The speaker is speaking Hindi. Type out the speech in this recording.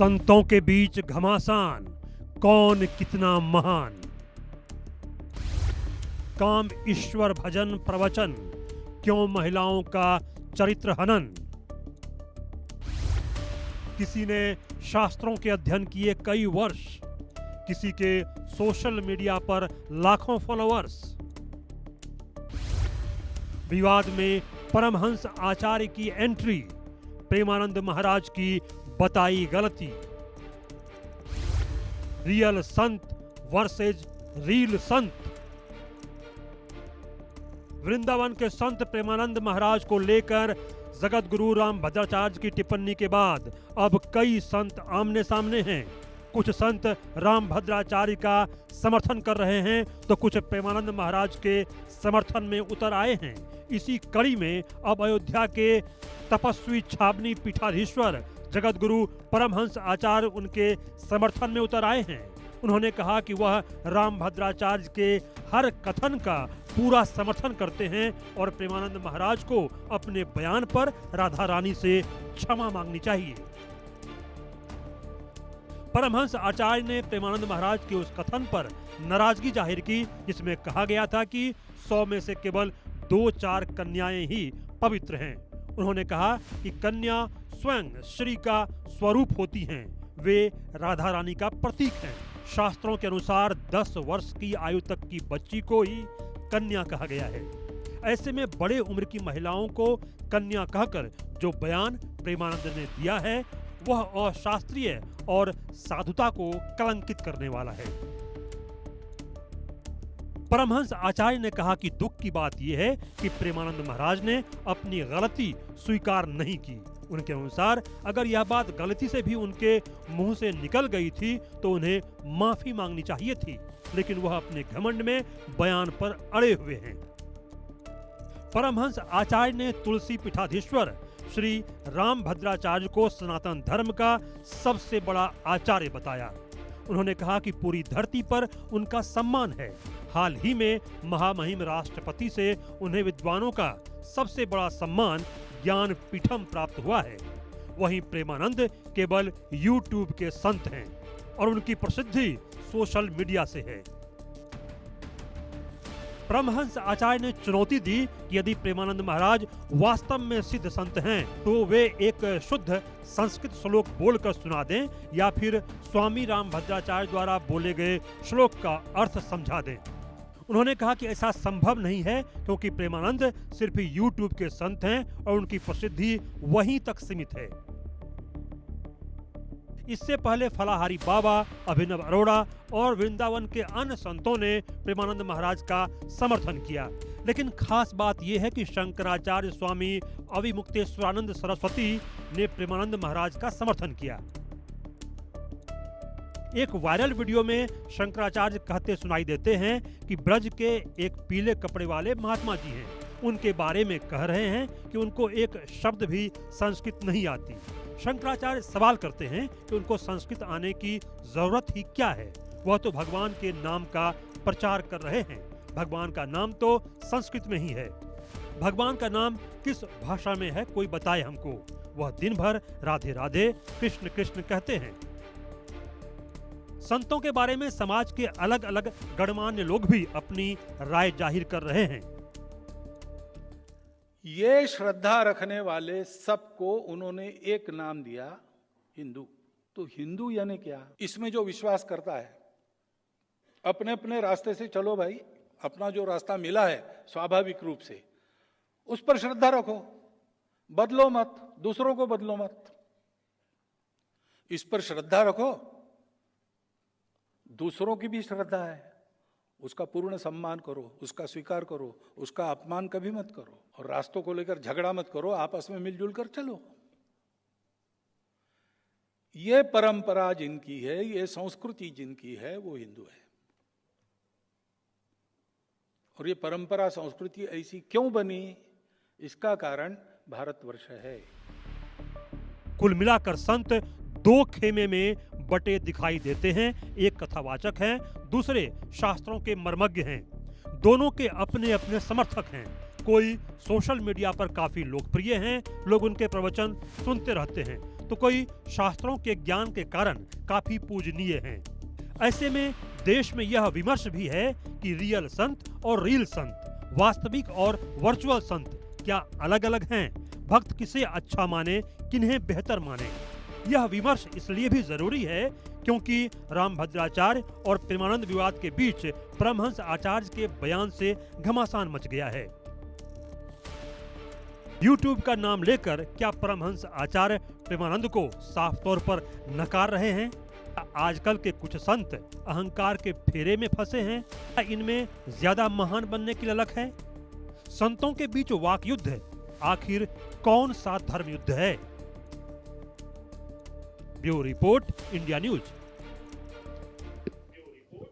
संतों के बीच घमासान, कौन कितना महान। काम ईश्वर भजन प्रवचन, क्यों महिलाओं का चरित्र हनन। किसी ने शास्त्रों के अध्ययन किए कई वर्ष, किसी के सोशल मीडिया पर लाखों फॉलोअर्स। विवाद में परमहंस आचार्य की एंट्री, प्रेमानंद महाराज की बताई गलती। रियल संत वर्सेज रील संत। वृंदावन के संत प्रेमानंद महाराज को लेकर जगत गुरु राम भद्राचार्य की टिप्पणी के बाद अब कई संत आमने सामने हैं। कुछ संत राम भद्राचार्य का समर्थन कर रहे हैं तो कुछ प्रेमानंद महाराज के समर्थन में उतर आए हैं। इसी कड़ी में अब अयोध्या के तपस्वी छाबनी पीठाधीश्वर जगत गुरु परमहंस आचार्य उनके समर्थन में उतर आए हैं। उन्होंने कहा कि वह राम भद्राचार्य के हर कथन का पूरा समर्थन करते हैं और प्रेमानंद महाराज को अपने बयान पर राधा रानी से क्षमा मांगनी चाहिए। परमहंस आचार्य ने प्रेमानंद महाराज के उस कथन पर नाराजगी जाहिर की जिसमें कहा गया था कि 100 में से केवल 2-4 कन्याएं ही पवित्र हैं। उन्होंने कहा कि कन्या स्वयं श्री का स्वरूप होती हैं, वे राधा रानी का प्रतीक हैं। शास्त्रों के अनुसार 10 वर्ष की आयु तक की बच्ची को ही कन्या कहा गया है। ऐसे में बड़े उम्र की महिलाओं को कन्या कहकर जो बयान प्रेमानंद ने दिया है वह अशास्त्रीय और साधुता को कलंकित करने वाला है। परमहंस आचार्य ने कहा कि दुख की बात यह है कि प्रेमानंद महाराज ने अपनी गलती स्वीकार नहीं की। उनके अनुसार अगर यह बात गलती से भी उनके मुंह से निकल गई थी तो उन्हें माफी मांगनी चाहिए थी, लेकिन वह अपने घमंड में बयान पर अड़े हुए हैं। परमहंस आचार्य ने तुलसी पीठाधीश्वर श्री राम भद्राचार्य को सनातन धर्म का सबसे बड़ा आचार्य बताया। उन्होंने कहा कि पूरी धरती पर उनका सम्मान है। हाल ही में महामहिम राष्ट्रपति से उन्हें विद्वानों का सबसे बड़ा सम्मान ज्ञान पीठम प्राप्त हुआ है। वहीं प्रेमानंद केवल YouTube के संत हैं और उनकी प्रसिद्धि सोशल मीडिया से है। परमहंस आचार्य ने चुनौती दी कि यदि प्रेमानंद महाराज वास्तव में सिद्ध संत हैं तो वे एक शुद्ध संस्कृत श्लोक बोलकर सुना दें या फिर स्वामी राम भद्राचार्य द्वारा बोले गए श्लोक का अर्थ समझा दें। उन्होंने कहा कि ऐसा संभव नहीं है क्योंकि प्रेमानंद सिर्फ YouTube के संत हैं और उनकी प्रसिद्धि वहीं तक सीमित है। इससे पहले फलाहारी बाबा, अभिनव अरोड़ा और वृंदावन के अन्य संतों ने प्रेमानंद महाराज का समर्थन किया, लेकिन खास बात यह है कि शंकराचार्य स्वामी अविमुक्तेश्वरानंद सरस्वती ने प्रेमानंद महाराज का समर्थन किया। एक वायरल वीडियो में शंकराचार्य कहते सुनाई देते हैं कि ब्रज के एक पीले कपड़े वाले महात्मा जी हैं। उनके बारे में कह रहे हैं कि उनको एक शब्द भी संस्कृत नहीं आती। शंकराचार्य सवाल करते हैं कि उनको संस्कृत आने की जरूरत ही क्या है, वह तो भगवान के नाम का प्रचार कर रहे हैं। भगवान का नाम तो संस्कृत में ही है। भगवान का नाम किस भाषा में है कोई बताए हमको। वह दिन भर राधे राधे कृष्ण कृष्ण कहते हैं। संतों के बारे में समाज के अलग अलग गणमान्य लोग भी अपनी राय जाहिर कर रहे हैं। ये श्रद्धा रखने वाले सबको उन्होंने एक नाम दिया, हिंदू। तो हिंदू यानी क्या? इसमें जो विश्वास करता है अपने अपने रास्ते से चलो भाई, अपना जो रास्ता मिला है स्वाभाविक रूप से उस पर श्रद्धा रखो, बदलो मत, दूसरों को बदलो मत। इस पर श्रद्धा रखो, दूसरों की भी श्रद्धा है, उसका पूर्ण सम्मान करो, उसका स्वीकार करो, उसका अपमान कभी मत करो और रास्तों को लेकर झगड़ा मत करो, आपस में मिलजुल कर चलो। ये परंपरा जिनकी है, ये संस्कृति जिनकी है, वो हिंदू है। और ये परंपरा संस्कृति ऐसी क्यों बनी, इसका कारण भारतवर्ष है। कुल मिलाकर संत दो खेमे में बटे दिखाई देते हैं। एक कथावाचक हैं, दूसरे शास्त्रों के मर्मज्ञ हैं। दोनों के अपने अपने समर्थक हैं। कोई सोशल मीडिया पर काफी लोकप्रिय हैं, लोग उनके प्रवचन सुनते रहते हैं, तो कोई शास्त्रों के ज्ञान के कारण काफी पूजनीय हैं। ऐसे में देश में यह विमर्श भी है कि रियल संत और रील संत, वास्तविक और वर्चुअल संत क्या अलग अलग हैं? भक्त किसे अच्छा माने, किन्हें बेहतर माने? यह विमर्श इसलिए भी जरूरी है क्योंकि रामभद्राचार्य और प्रेमानंद विवाद के बीच परमहंस आचार्य के बयान से घमासान मच गया है। YouTube का नाम लेकर क्या परमहंस आचार्य प्रेमानंद को साफ तौर पर नकार रहे हैं? आजकल के कुछ संत अहंकार के फेरे में फंसे हैं? इनमें ज्यादा महान बनने की ललक है? संतों के बीच वाक युद्ध आखिर कौन सा धर्म युद्ध है? Bureau report, India news.